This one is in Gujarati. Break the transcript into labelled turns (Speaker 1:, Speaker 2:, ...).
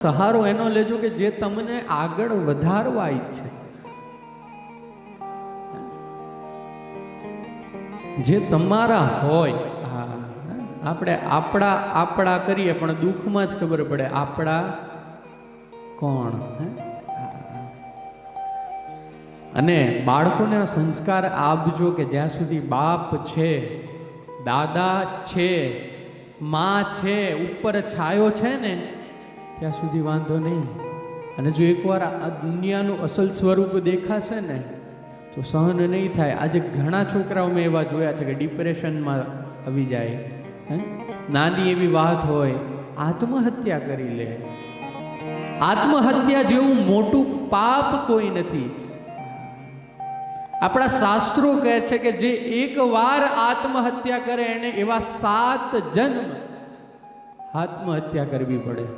Speaker 1: સહારો એનો લેજો કે જે તમને આગળ વધારવા ઈચ્છે, જે તમારા હોય. આપણે આપણા કરીએ પણ દુઃખમાં જ ખબર પડે આપણા કોણ. અને બાળકોને સંસ્કાર આપજો કે જ્યાં સુધી બાપ છે, દાદા છે, માં છે, ઉપર છાયો છે ને ત્યાં સુધી વાંધો નહીં. અને જો એકવાર આ દુનિયાનું અસલ સ્વરૂપ દેખાશે ને તો સહન નહીં થાય. આજે ઘણા છોકરાઓ મેં એવા જોયા છે કે ડિપ્રેશનમાં આવી જાય. નાની એવી વાત હોય, આત્મહત્યા કરી લે. આત્મહત્યા જેવું મોટું પાપ કોઈ નથી. આપણા શાસ્ત્રો કહે છે કે જે એકવાર આત્મહત્યા કરે એને એવા 7 જન્મ આત્મહત્યા કરવી પડે.